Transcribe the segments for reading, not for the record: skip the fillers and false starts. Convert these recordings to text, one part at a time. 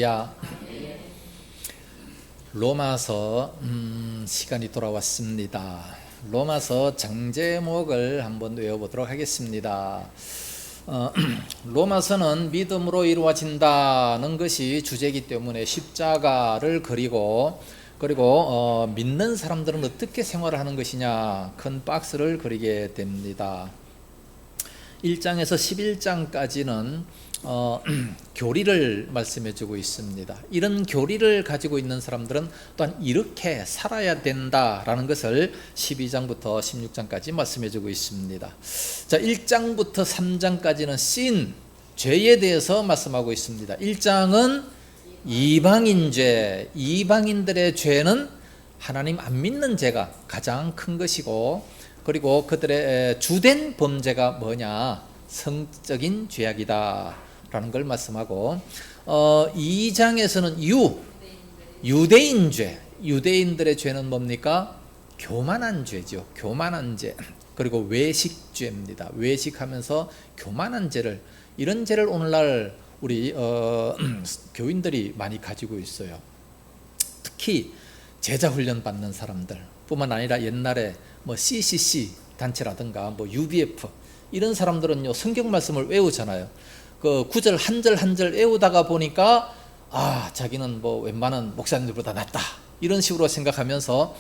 야, 로마서 시간이 돌아왔습니다. 로마서 장제목을 한번 외워보도록 하겠습니다. 로마서는 믿음으로 이루어진다는 것이 주제이기 때문에 십자가를 그리고 믿는 사람들은 어떻게 생활을 하는 것이냐 큰 박스를 그리게 됩니다. 1장에서 11장까지는 교리를 말씀해 주고 있습니다. 이런 교리를 가지고 있는 사람들은 또한 이렇게 살아야 된다라는 것을 12장부터 16장까지 말씀해 주고 있습니다. 자, 1장부터 3장까지는 씬, 죄에 대해서 말씀하고 있습니다. 1장은 이방인 죄, 이방인들의 죄는 하나님 안 믿는 죄가 가장 큰 것이고, 그리고 그들의 주된 범죄가 뭐냐? 성적인 죄악이다 라는 걸 말씀하고, 2장에서는 유대인 죄, 유대인들의 죄는 뭡니까? 교만한 죄죠. 교만한 죄. 그리고 외식죄입니다. 외식하면서 교만한 죄를, 이런 죄를 오늘날 우리 교인들이 많이 가지고 있어요. 특히 제자 훈련 받는 사람들 뿐만 아니라 옛날에 뭐 CCC 단체라든가 뭐 UBF 이런 사람들은요, 성경 말씀을 외우잖아요. 그 구절 한 절 한 절 외우다가 보니까 자기는 뭐 웬만한 목사님들보다 낫다 이런 식으로 생각하면서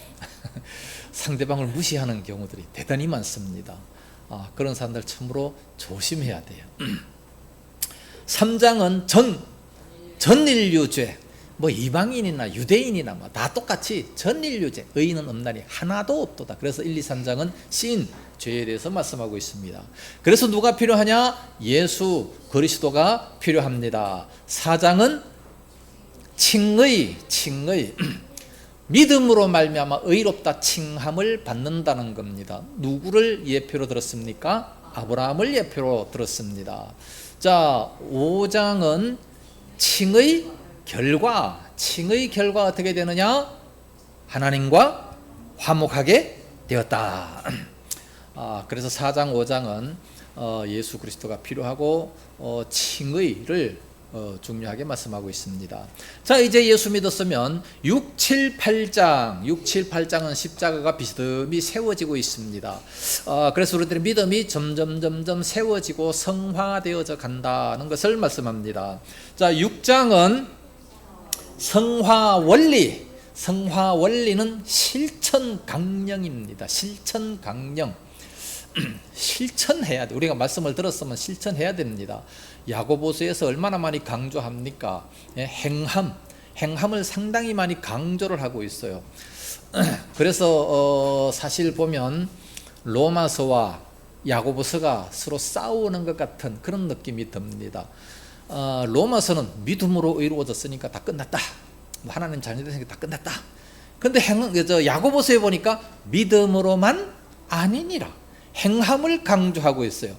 상대방을 무시하는 경우들이 대단히 많습니다. 그런 사람들 참으로 조심해야 돼요. 3장은 전인류죄, 뭐 이방인이나 유대인이나 뭐 다 똑같이 전인류죄, 의인은 없나니 하나도 없도다. 그래서 1, 2, 3장은 씬, 죄에 대해서 말씀하고 있습니다. 그래서 누가 필요하냐? 예수 그리스도가 필요합니다. 4장은 칭의 믿음으로 말미암아 의롭다 칭함을 받는다는 겁니다. 누구를 예표로 들었습니까? 아브라함을 예표로 들었습니다. 자, 5장은 칭의 결과 어떻게 되느냐? 하나님과 화목하게 되었다. 그래서 4장 5장은 예수 그리스도가 필요하고 칭의를 중요하게 말씀하고 있습니다. 자, 이제 예수 믿었으면 6, 7, 8장은 십자가가 비스듬히 세워지고 있습니다. 그래서 우리들의 믿음이 점점 세워지고 성화되어져 간다는 것을 말씀합니다. 자, 6장은 성화 원리는 실천 강령입니다. 실천 강령. 실천해야 돼. 우리가 말씀을 들었으면 실천해야 됩니다. 야고보서에서 얼마나 많이 강조합니까? 행함을 상당히 많이 강조를 하고 있어요. 그래서 사실 보면 로마서와 야고보서가 서로 싸우는 것 같은 그런 느낌이 듭니다. 로마서는 믿음으로 이루어졌으니까 다 끝났다. 하나님 자녀되니까 다 끝났다. 근데 야고보서에 보니까 믿음으로만 아니니라. 행함을 강조하고 있어요.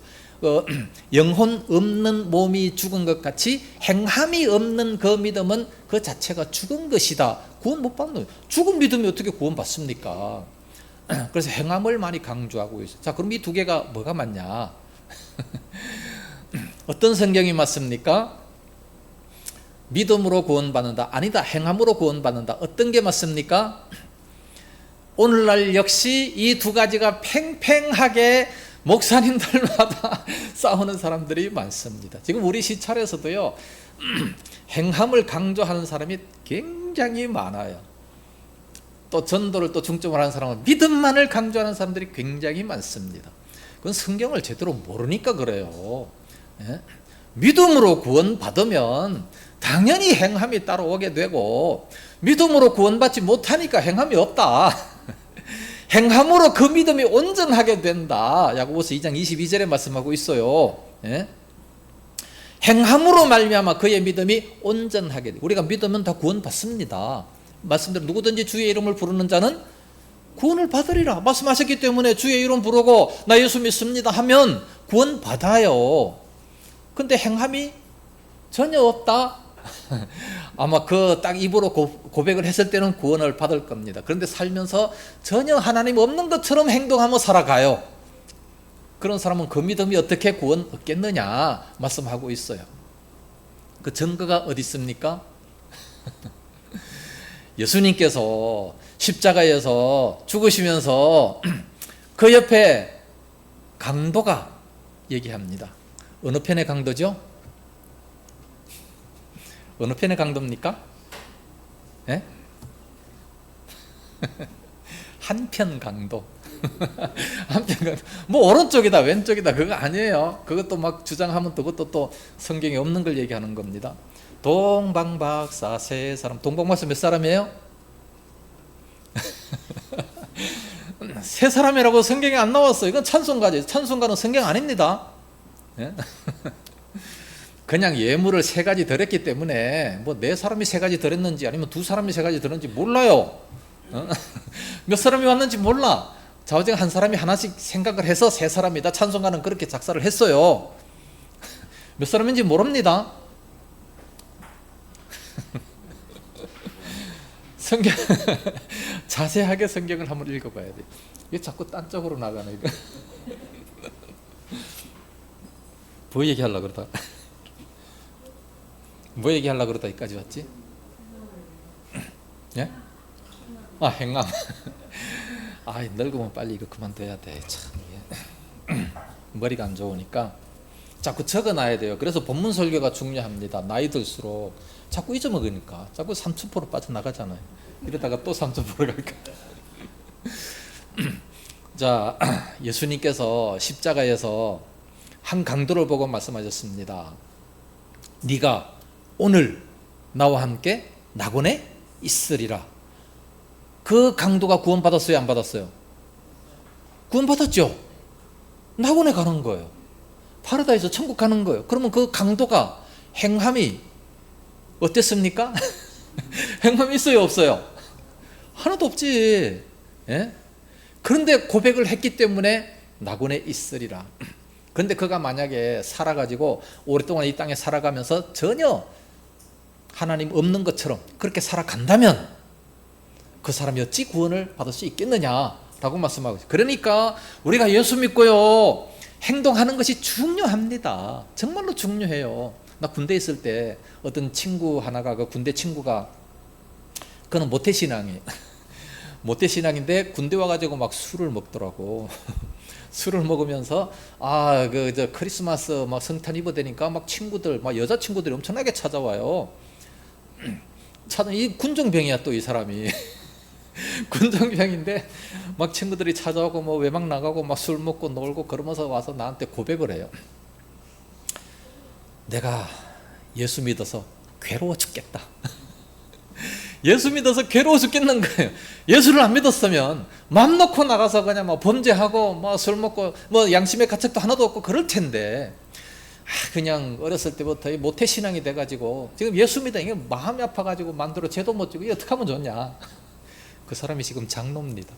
영혼 없는 몸이 죽은 것 같이 행함이 없는 그 믿음은 그 자체가 죽은 것이다. 구원 못 받는 거예요. 죽은 믿음이 어떻게 구원 받습니까? 그래서 행함을 많이 강조하고 있어요. 자, 그럼 이 두 개가 뭐가 맞냐? 어떤 성경이 맞습니까? 믿음으로 구원받는다. 아니다. 행함으로 구원받는다. 어떤 게 맞습니까? 오늘날 역시 이 두 가지가 팽팽하게 목사님들마다 싸우는 사람들이 많습니다. 지금 우리 시찰에서도요, 행함을 강조하는 사람이 굉장히 많아요. 또 전도를 또 중점을 하는 사람은 믿음만을 강조하는 사람들이 굉장히 많습니다. 그건 성경을 제대로 모르니까 그래요. 믿음으로 구원받으면 당연히 행함이 따라오게 되고, 믿음으로 구원받지 못하니까 행함이 없다. 행함으로 그 믿음이 온전하게 된다. 야고보서 2장 22절에 말씀하고 있어요. 행함으로 말미암아 그의 믿음이 온전하게 돼. 우리가 믿으면 다 구원받습니다. 말씀대로 누구든지 주의 이름을 부르는 자는 구원을 받으리라 말씀하셨기 때문에 주의 이름 부르고 나 예수 믿습니다 하면 구원 받아요. 근데 행함이 전혀 없다? 아마 그 딱 입으로 고백을 했을 때는 구원을 받을 겁니다. 그런데 살면서 전혀 하나님 없는 것처럼 행동하며 살아가요. 그런 사람은 그 믿음이 어떻게 구원 얻겠느냐 말씀하고 있어요. 그 증거가 어디 있습니까? 예수님께서 십자가에서 죽으시면서 그 옆에 강도가 얘기합니다. 어느 편의 강도죠? 어느 편의 강도입니까? 예? 한편 강도. 한편 강도. 뭐 오른쪽이다 왼쪽이다 그거 아니에요. 그것도 막 주장하면 그것도 또 성경에 없는 걸 얘기하는 겁니다. 동방박사 세 사람. 동방박사 몇 사람이에요? 세 사람이라고 성경에 안 나왔어요. 이건 찬송가지. 찬송가는 성경 아닙니다. 예? 그냥 예물을 세 가지 드렸기 때문에 뭐 네 사람이 세 가지 드렸는지 아니면 두 사람이 세 가지 드렸는지 몰라요. 몇 사람이 왔는지 몰라. 좌우정 한 사람이 하나씩 생각을 해서 세 사람이다. 찬송가는 그렇게 작사를 했어요. 몇 사람인지 모릅니다. 성경 자세하게 성경을 한번 읽어봐야 돼. 이게 자꾸 딴 쪽으로 나가네 이거. 뭐 얘기하려고 그러다? 뭐 얘기하려고 그러다 여기까지 왔지? 예? 아, 행함. 아, 늙으면 빨리 이거 그만둬야 돼. 참, 머리가 안 좋으니까 자꾸 적어놔야 돼요. 그래서 본문 설교가 중요합니다. 나이 들수록 자꾸 잊어먹으니까 자꾸 3,000% 빠져나가잖아요. 이러다가 또 3,000% 갈까? 자, 예수님께서 십자가에서 한 강도를 보고 말씀하셨습니다. 네가 오늘 나와 함께 낙원에 있으리라. 그 강도가 구원받았어요? 안 받았어요? 구원받았죠. 낙원에 가는 거예요. 파라다이스 천국 가는 거예요. 그러면 그 강도가 행함이 어땠습니까? 행함이 있어요 없어요? 하나도 없지. 예? 그런데 고백을 했기 때문에 낙원에 있으리라. 그런데 그가 만약에 살아가지고 오랫동안 이 땅에 살아가면서 전혀 하나님 없는 것처럼 그렇게 살아간다면 그 사람이 어찌 구원을 받을 수 있겠느냐라고 말씀하고 있어요. 그러니까 우리가 예수 믿고요 행동하는 것이 중요합니다. 정말로 중요해요. 나 군대에 있을 때 어떤 친구 하나가 그 군대 친구가 그는 모태신앙이에요. 모태신앙인데 군대 와가지고 막 술을 먹더라고. 술을 먹으면서 저 크리스마스 막 성탄 이브 되니까 막 친구들 막 여자 친구들이 엄청나게 찾아와요. 이 군정병이야 또 이 사람이. 군정병인데 막 친구들이 찾아오고 뭐 외박 나가고 막 술 먹고 놀고 그러면서 와서 나한테 고백을 해요. 내가 예수 믿어서 괴로워 죽겠다. 예수 믿어서 괴로워 죽겠는 거예요. 예수를 안 믿었으면 맘 놓고 나가서 그냥 뭐 범죄하고 뭐 술 먹고 뭐 양심의 가책도 하나도 없고 그럴 텐데 그냥 어렸을 때부터 모태신앙이 돼가지고 지금 예수 믿어 이게 마음이 아파가지고 만들어 죄도 못 지고 이게 어떻게 하면 좋냐. 그 사람이 지금 장로입니다.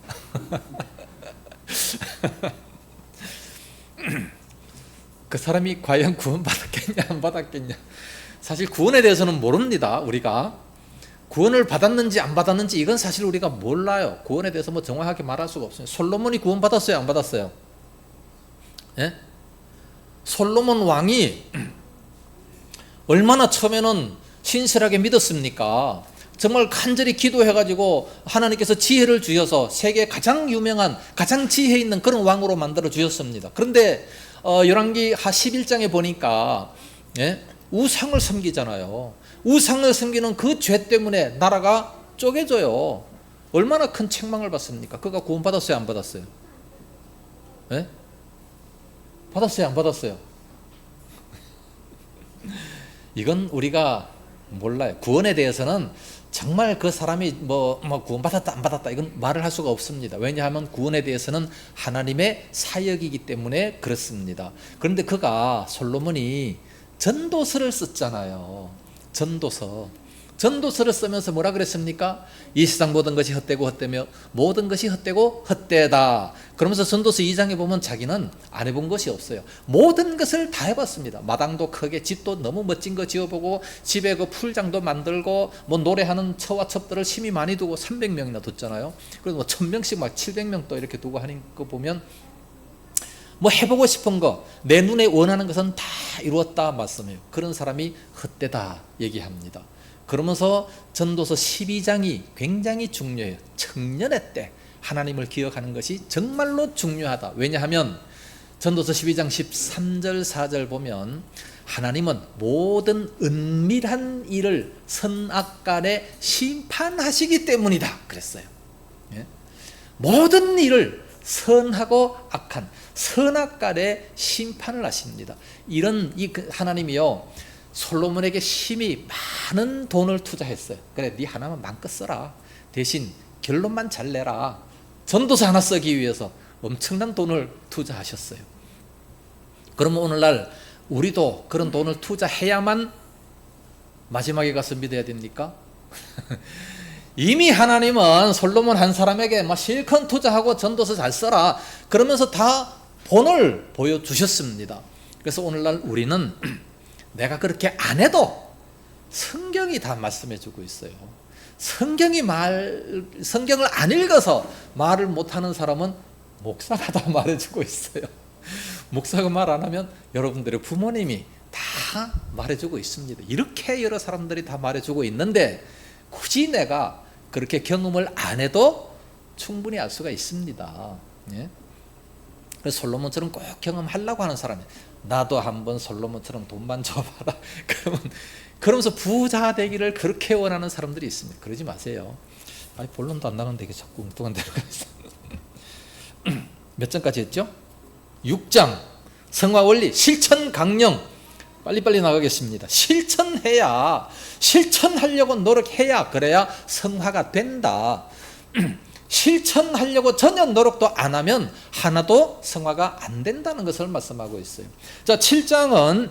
그 사람이 과연 구원받았겠냐 안 받았겠냐. 사실 구원에 대해서는 모릅니다. 우리가 구원을 받았는지 안 받았는지 이건 사실 우리가 몰라요. 구원에 대해서 뭐 정확하게 말할 수가 없어요. 솔로몬이 구원 받았어요 안 받았어요? 예? 솔로몬 왕이 얼마나 처음에는 신실하게 믿었습니까? 정말 간절히 기도해가지고 하나님께서 지혜를 주셔서 세계 가장 유명한 가장 지혜 있는 그런 왕으로 만들어 주셨습니다. 그런데 열왕기 하 11장에 보니까 예? 우상을 섬기잖아요. 우상을 섬기는 그 죄 때문에 나라가 쪼개져요. 얼마나 큰 책망을 받습니까? 그가 구원 받았어요 안 받았어요? 예? 받았어요 안 받았어요? 이건 우리가 몰라요. 구원에 대해서는 정말 그 사람이 뭐 구원받았다 안 받았다 이건 말을 할 수가 없습니다. 왜냐하면 구원에 대해서는 하나님의 사역이기 때문에 그렇습니다. 그런데 그가 솔로몬이 전도서를 썼잖아요. 전도서를 쓰면서 뭐라 그랬습니까? 이 세상 모든 것이 헛되고 헛되며 모든 것이 헛되고 헛되다. 그러면서 전도서 2장에 보면 자기는 안 해본 것이 없어요. 모든 것을 다 해봤습니다. 마당도 크게 집도 너무 멋진 거 지어보고 집에 그 풀장도 만들고 뭐 노래하는 처와 첩들을 심히 많이 두고 300명이나 뒀잖아요. 그래서 뭐 1000명씩 막 700명 또 이렇게 두고 하는 거 보면 뭐 해보고 싶은 거 내 눈에 원하는 것은 다 이루었다 말씀해요. 그런 사람이 헛되다 얘기합니다. 그러면서 전도서 12장이 굉장히 중요해요. 청년의 때 하나님을 기억하는 것이 정말로 중요하다. 왜냐하면 전도서 12장 13절 4절 보면 하나님은 모든 은밀한 일을 선악간에 심판하시기 때문이다 그랬어요. 예? 모든 일을 선하고 악한 선악간에 심판을 하십니다. 이런 이 하나님이요, 솔로몬에게 심히 많은 돈을 투자했어요. 그래, 네 하나만 마음껏 써라. 대신 결론만 잘 내라. 전도서 하나 쓰기 위해서 엄청난 돈을 투자하셨어요. 그러면 오늘날 우리도 그런 돈을 투자해야만 마지막에 가서 믿어야 됩니까? 이미 하나님은 솔로몬 한 사람에게 막 실컷 투자하고 전도서 잘 써라 그러면서 다 본을 보여주셨습니다. 그래서 오늘날 우리는 내가 그렇게 안 해도 성경이 다 말씀해주고 있어요. 성경을 안 읽어서 말을 못하는 사람은 목사가 다 말해주고 있어요. 목사가 말 안 하면 여러분들의 부모님이 다 말해주고 있습니다. 이렇게 여러 사람들이 다 말해주고 있는데 굳이 내가 그렇게 경험을 안 해도 충분히 알 수가 있습니다. 예? 그래서 솔로몬처럼 꼭 경험하려고 하는 사람이, 나도 한번 솔로몬처럼 돈만 줘봐라 그러면서 부자 되기를 그렇게 원하는 사람들이 있습니다. 그러지 마세요. 아니, 본론도 안 나가는데 이게 자꾸 엉뚱한 데로 가 있어. 몇 장까지 했죠? 6장 성화 원리 실천 강령. 빨리빨리 나가겠습니다. 실천하려고 노력해야 그래야 성화가 된다. 실천하려고 전혀 노력도 안 하면 하나도 성화가 안 된다는 것을 말씀하고 있어요. 자, 7장은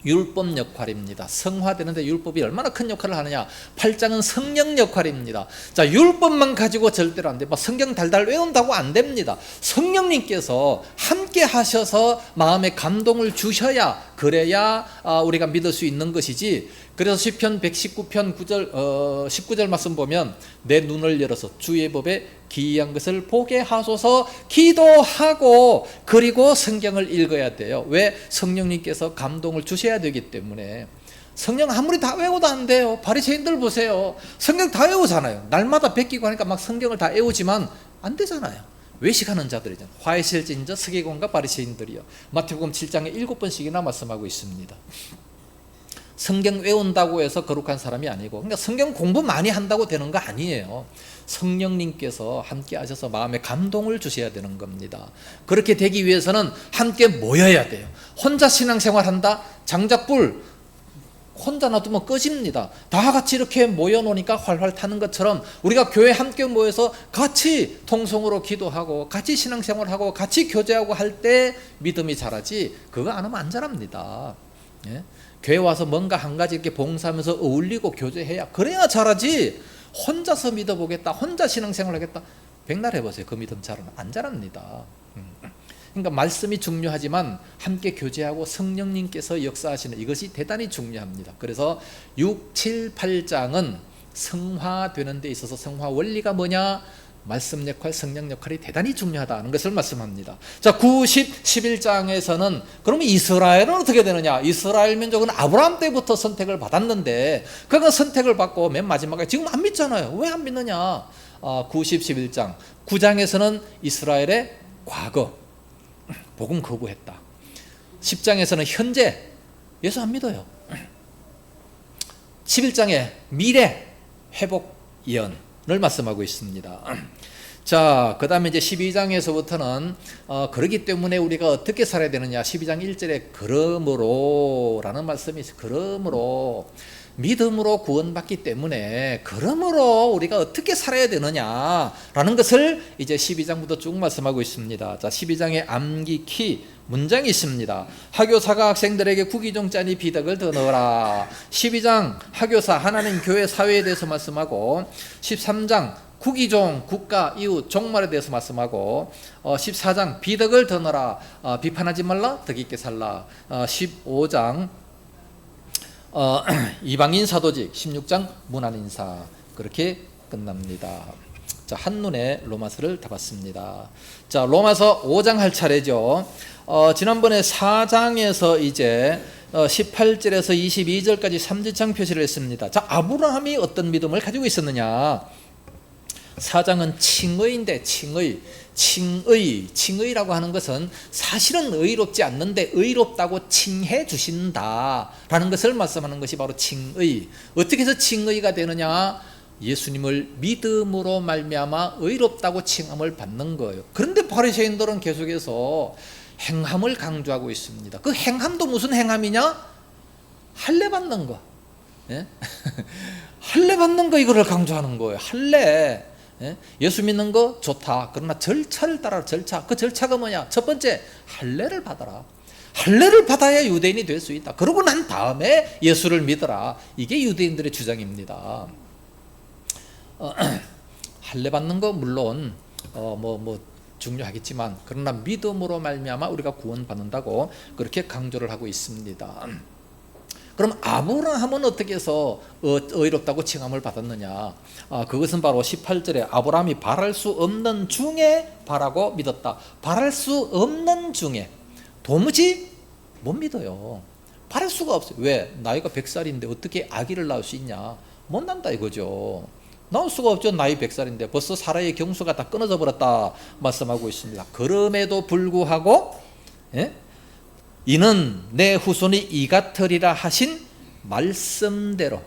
율법 역할입니다. 성화되는데 율법이 얼마나 큰 역할을 하느냐. 8장은 성령 역할입니다. 자, 율법만 가지고 절대로 안 돼. 성경 달달 외운다고 안 됩니다. 성령님께서 함께 하셔서 마음에 감동을 주셔야, 그래야 우리가 믿을 수 있는 것이지. 그래서 시편 119편 19절 말씀 보면 내 눈을 열어서 주의 법에 기이한 것을 보게 하소서 기도하고 그리고 성경을 읽어야 돼요. 왜? 성령님께서 감동을 주셔야 되기 때문에. 성경 아무리 다 외워도 안 돼요. 바리새인들 보세요. 성경 다 외우잖아요. 날마다 베끼고 하니까 막 성경을 다 외우지만 안 되잖아요. 외식하는 자들이잖아요. 화해실진저 서기관과 바리새인들이요. 마태복음 7장에 7번씩이나 말씀하고 있습니다. 성경 외운다고 해서 거룩한 사람이 아니고, 그러니까 성경 공부 많이 한다고 되는 거 아니에요. 성령님께서 함께 하셔서 마음에 감동을 주셔야 되는 겁니다. 그렇게 되기 위해서는 함께 모여야 돼요. 혼자 신앙생활 한다? 장작불 혼자 놔두면 꺼집니다. 다 같이 이렇게 모여놓으니까 활활 타는 것처럼 우리가 교회 함께 모여서 같이 통성으로 기도하고 같이 신앙생활하고 같이 교제하고 할 때 믿음이 자라지, 그거 안 하면 안 자랍니다. 예? 교회 와서 뭔가 한 가지 이렇게 봉사하면서 어울리고 교제해야, 그래야 잘하지. 혼자서 믿어보겠다, 혼자 신앙생활 하겠다, 백날 해보세요. 그 믿음 자라나 안 자랍니다. 그러니까 말씀이 중요하지만 함께 교제하고 성령님께서 역사하시는 이것이 대단히 중요합니다. 그래서 6, 7, 8장은 성화되는 데 있어서 성화 원리가 뭐냐? 말씀 역할, 성령 역할이 대단히 중요하다는 것을 말씀합니다. 자, 9, 10, 11장에서는 그러면 이스라엘은 어떻게 되느냐? 이스라엘 민족은 아브라함 때부터 선택을 받았는데 그가 선택을 받고 맨 마지막에 지금 안 믿잖아요. 왜 안 믿느냐? 9, 10, 11장 9장에서는 이스라엘의 과거 복음 거부했다. 10장에서는 현재 예수 안 믿어요. 11장에 미래 회복 예언을 말씀하고 있습니다. 자, 그 다음에 이제 12장에서부터는 그러기 때문에 우리가 어떻게 살아야 되느냐. 12장 1절에 그러므로 라는 말씀이 있어요. 그러므로 믿음으로 구원받기 때문에 그러므로 우리가 어떻게 살아야 되느냐라는 것을 이제 12장부터 쭉 말씀하고 있습니다. 자, 12장에 암기키 문장이 있습니다. 하교사가 학생들에게 구기종짜리 비덕을 더 넣어라. 12장 하교사 하나님 교회 사회에 대해서 말씀하고, 13장 구기종 국가 이웃 종말에 대해서 말씀하고, 14장 비덕을 더 넣어라. 비판하지 말라, 덕 있게 살라. 15장 이방인 사도직, 16장 문안인사, 그렇게 끝납니다. 자, 한눈에 로마서를 다 봤습니다. 자, 로마서 5장 할 차례죠. 지난번에 4장에서 이제 18절에서 22절까지 3지창 표시를 했습니다. 자, 아브라함이 어떤 믿음을 가지고 있었느냐? 사장은 칭의인데, 칭의라고 하는 것은 사실은 의롭지 않는데 의롭다고 칭해 주신다라는 것을 말씀하는 것이 바로 칭의. 어떻게 해서 칭의가 되느냐? 예수님을 믿음으로 말미암아 의롭다고 칭함을 받는 거예요. 그런데 바리새인들은 계속해서 행함을 강조하고 있습니다. 그 행함도 무슨 행함이냐? 할례 받는 거. 예? 할례 받는 거, 이거를 강조하는 거예요. 할례. 예? 예수 믿는 거 좋다. 그러나 절차를 따라. 절차. 그 절차가 뭐냐? 첫 번째, 할례를 받아라. 할례를 받아야 유대인이 될 수 있다. 그러고 난 다음에 예수를 믿어라. 이게 유대인들의 주장입니다. 할례 받는 거 물론 중요하겠지만, 그러나 믿음으로 말미암아 우리가 구원받는다고 그렇게 강조를 하고 있습니다. 그럼 아브라함은 어떻게 해서 의롭다고 칭함을 받았느냐? 그것은 바로 18절에 아브라함이 바랄 수 없는 중에 바라고 믿었다. 바랄 수 없는 중에, 도무지 못 믿어요. 바랄 수가 없어요. 왜? 나이가 100살인데 어떻게 아기를 낳을 수 있냐? 못 난다 이거죠. 나올 수가 없죠. 나이 100살인데 벌써 사라의 경수가 다 끊어져 버렸다 말씀하고 있습니다. 그럼에도 불구하고, 예? 이는 내 후손이 이 같으리라 하신 말씀대로,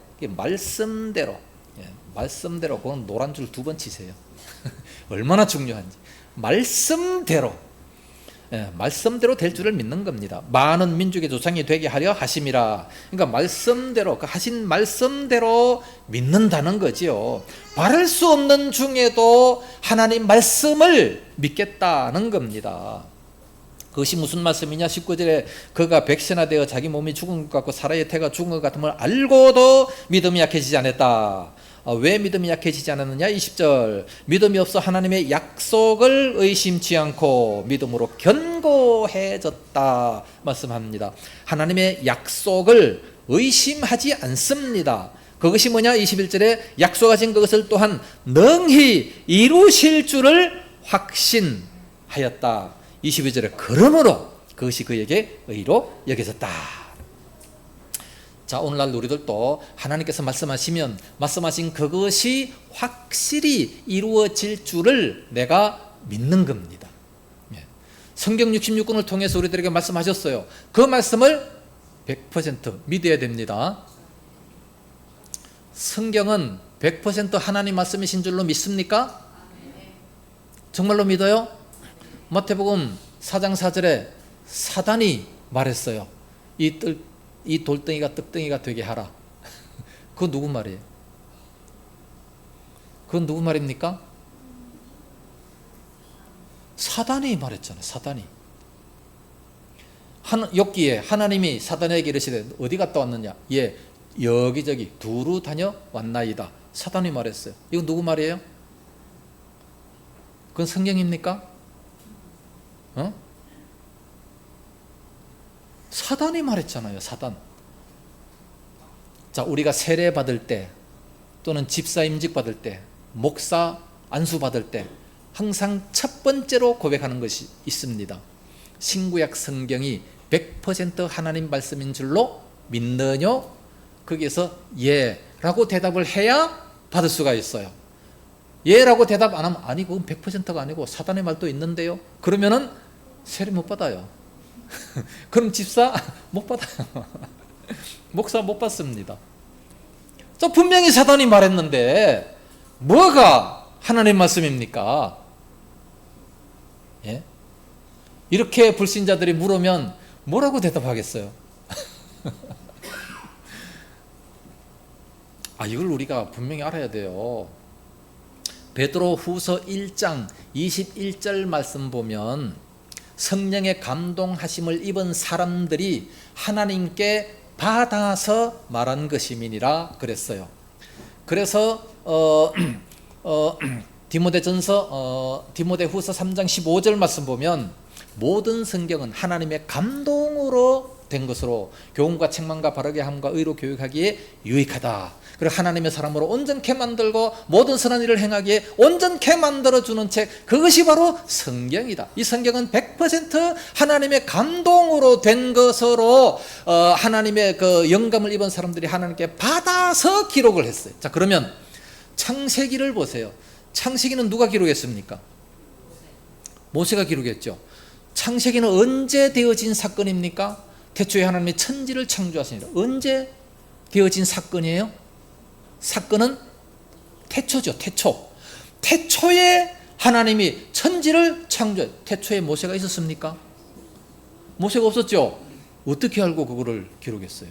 말씀대로, 그건 노란 줄 2번 치세요. 얼마나 중요한지. 말씀대로 될 줄을 믿는 겁니다. 많은 민족의 조상이 되게 하려 하심이라. 그러니까 말씀대로, 하신 말씀대로 믿는다는 거지요. 바랄 수 없는 중에도 하나님 말씀을 믿겠다는 겁니다. 그것이 무슨 말씀이냐? 19절에 그가 백신화되어 자기 몸이 죽은 것 같고 사라의 태가 죽은 것 같음을 알고도 믿음이 약해지지 않았다. 왜 믿음이 약해지지 않았느냐? 20절, 믿음이 없어 하나님의 약속을 의심치 않고 믿음으로 견고해졌다 말씀합니다. 하나님의 약속을 의심하지 않습니다. 그것이 뭐냐? 21절에 약속하신 그것을 또한 능히 이루실 줄을 확신하였다. 22절에 그러므로 그것이 그에게 의로 여겨졌다. 자, 오늘날 우리들도 하나님께서 말씀하신 그것이 확실히 이루어질 줄을 내가 믿는 겁니다. 성경 66권을 통해서 우리들에게 말씀하셨어요. 그 말씀을 100% 믿어야 됩니다. 성경은 100% 하나님 말씀이신 줄로 믿습니까? 정말로 믿어요? 마태복음 4장 4절에 사단이 말했어요. 이 돌덩이가 떡덩이가 되게 하라. 그건 누구 말이에요? 그건 누구 말입니까? 사단이 말했잖아요. 사단이. 욥기에 하나님이 사단에게 이르시되 어디 갔다 왔느냐? 예, 여기저기 두루 다녀왔나이다. 사단이 말했어요. 이건 누구 말이에요? 그건 성경입니까? 사단이 말했잖아요. 사단. 자, 우리가 세례 받을 때 또는 집사 임직 받을 때, 목사 안수 받을 때 항상 첫 번째로 고백하는 것이 있습니다. 신구약 성경이 100% 하나님 말씀인 줄로 믿느뇨? 거기에서 예라고 대답을 해야 받을 수가 있어요. 예라고 대답 안 하면 아니 그건 100%가 아니고 사단의 말도 있는데요. 그러면은 세례 못 받아요. 그럼 집사 못 받아요. 목사 못 받습니다. 저 분명히 사단이 말했는데 뭐가 하나님 말씀입니까? 예? 이렇게 불신자들이 물으면 뭐라고 대답하겠어요? 이걸 우리가 분명히 알아야 돼요. 베드로 후서 1장 21절 말씀 보면 성령의 감동하심을 입은 사람들이 하나님께 받아서 말한 것임이니라 그랬어요. 그래서 디모데 후서 3장 15절 말씀 보면 모든 성경은 하나님의 감동으로 된 것으로 교훈과 책망과 바르게 함과 의로 교육하기에 유익하다. 그리고 하나님의 사람으로 온전케 만들고 모든 선한 일을 행하기에 온전케 만들어주는 책, 그것이 바로 성경이다. 이 성경은 100% 하나님의 감동으로 된 것으로 하나님의 그 영감을 입은 사람들이 하나님께 받아서 기록을 했어요. 자, 그러면 창세기를 보세요. 창세기는 누가 기록했습니까? 모세가 기록했죠. 창세기는 언제 되어진 사건입니까? 태초에 하나님이 천지를 창조하시니라. 언제 되어진 사건이에요? 사건은 태초죠. 태초에 하나님이 천지를 창조해. 태초에 모세가 있었습니까? 모세가 없었죠. 어떻게 알고 그거를 기록했어요?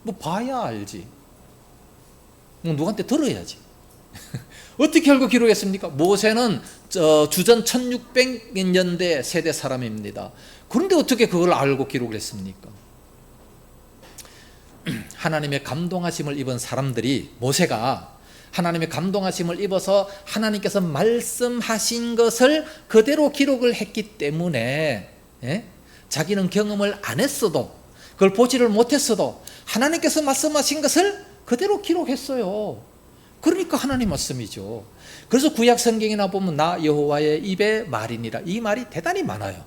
뭐 봐야 알지. 뭐 누구한테 들어야지. 어떻게 알고 기록했습니까? 모세는 주전 1600년대 세대 사람입니다. 그런데 어떻게 그걸 알고 기록을 했습니까? 하나님의 감동하심을 입은 사람들이, 모세가 하나님의 감동하심을 입어서 하나님께서 말씀하신 것을 그대로 기록을 했기 때문에, 자기는 경험을 안 했어도, 그걸 보지를 못했어도 하나님께서 말씀하신 것을 그대로 기록했어요. 그러니까 하나님 말씀이죠. 그래서 구약 성경이나 보면 나 여호와의 입의 말이니라, 이 말이 대단히 많아요.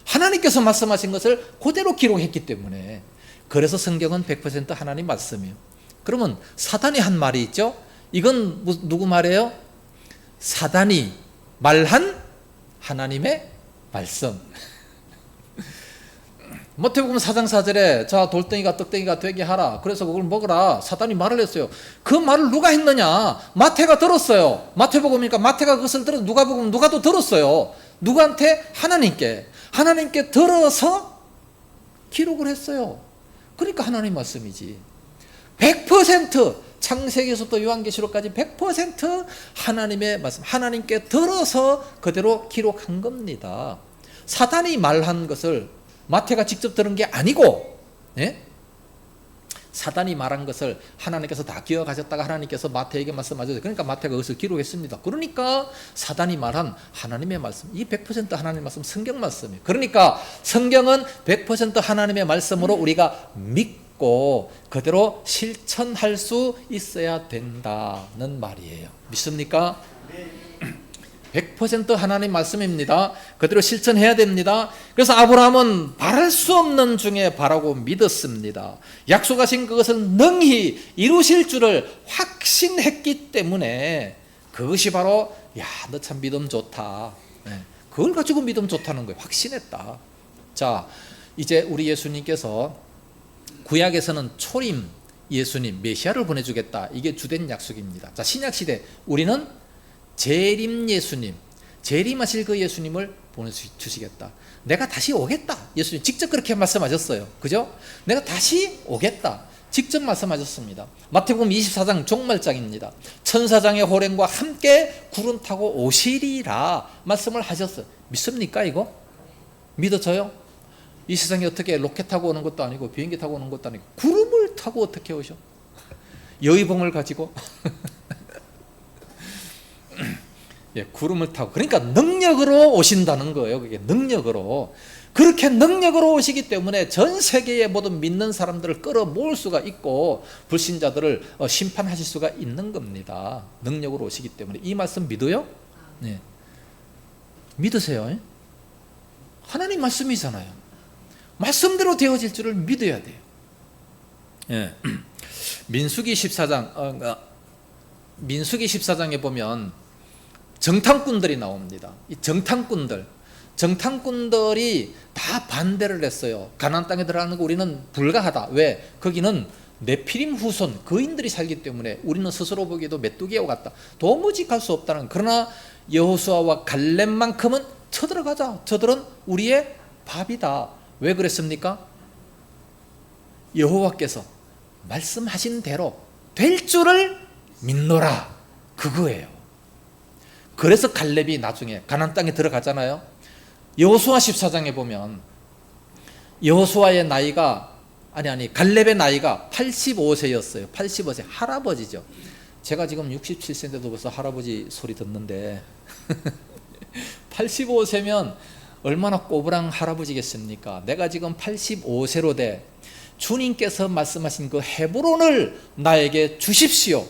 하나님께서 말씀하신 것을 그대로 기록했기 때문에. 그래서 성경은 100% 하나님 말씀이에요. 그러면 사단이 한 말이 있죠. 이건 누구 말이에요? 사단이 말한 하나님의 말씀. 마태복음 4장 4절에 자, 돌덩이가 떡덩이가 되게 하라, 그래서 그걸 먹으라, 사단이 말을 했어요. 그 말을 누가 했느냐? 마태가 들었어요. 마태복음이니까 마태가 그것을 들어서 누가복음 누가도 들었어요. 누구한테? 하나님께 들어서 기록을 했어요. 그러니까 하나님 말씀이지. 100% 창세기에서부터 요한계시록까지 100% 하나님의 말씀, 하나님께 들어서 그대로 기록한 겁니다. 사단이 말한 것을 마태가 직접 들은 게 아니고, 사단이 말한 것을 하나님께서 다 기억하셨다가 하나님께서 마태에게 말씀하셨어요. 그러니까 마태가 그것을 기록했습니다. 그러니까 사단이 말한 하나님의 말씀, 이 100% 하나님의 말씀, 성경 말씀이에요. 그러니까 성경은 100% 하나님의 말씀으로 우리가 믿고 그대로 실천할 수 있어야 된다는 말이에요. 믿습니까? 100% 하나님 말씀입니다. 그대로 실천해야 됩니다. 그래서 아브라함은 바랄 수 없는 중에 바라고 믿었습니다. 약속하신 그것을 능히 이루실 줄을 확신했기 때문에 그것이 바로, 야, 너 참 믿음 좋다. 그걸 가지고 믿음 좋다는 거예요. 확신했다. 자, 이제 우리 예수님께서 구약에서는 초림 예수님, 메시아를 보내주겠다, 이게 주된 약속입니다. 자, 신약시대 우리는 재림 예수님, 재림하실 그 예수님을 보내주시겠다. 내가 다시 오겠다. 예수님 직접 그렇게 말씀하셨어요. 그죠? 내가 다시 오겠다. 직접 말씀하셨습니다. 마태복음 24장 종말장입니다. 천사장의 호령과 함께 구름 타고 오시리라 말씀을 하셨어요. 믿습니까 이거? 믿어져요? 이 세상에 어떻게 로켓 타고 오는 것도 아니고 비행기 타고 오는 것도 아니고 구름을 타고 어떻게 오셔? 여의봉을 가지고 예, 구름을 타고, 그러니까 능력으로 오신다는 거예요. 그게 능력으로. 그렇게 능력으로 오시기 때문에 전 세계의 모든 믿는 사람들을 끌어모을 수가 있고 불신자들을 심판하실 수가 있는 겁니다. 능력으로 오시기 때문에. 이 말씀 믿어요? 네. 믿으세요. 하나님 말씀이잖아요. 말씀대로 되어질 줄을 믿어야 돼요. 예. 민수기 14장에 보면 정탐꾼들이 나옵니다. 이 정탐꾼들이 다 반대를 했어요. 가나안 땅에 들어가는 거 우리는 불가하다. 왜? 거기는 네피림 후손 거인들이 살기 때문에 우리는 스스로 보기에도 메뚜기와 같다. 도무지 갈 수 없다는. 그러나 여호수아와 갈렙만큼은 쳐들어가자. 저들은 우리의 밥이다. 왜 그랬습니까? 여호와께서 말씀하신 대로 될 줄을 믿노라. 그거예요. 그래서 갈렙이 나중에 가나안 땅에 들어가잖아요. 여호수아 14장에 보면 여호수아의 나이가 갈렙의 나이가 85세였어요. 85세, 할아버지죠. 제가 지금 67세인데도 벌써 할아버지 소리 듣는데 85세면 얼마나 꼬부랑 할아버지겠습니까? 내가 지금 85세로 돼 주님께서 말씀하신 그 헤브론을 나에게 주십시오.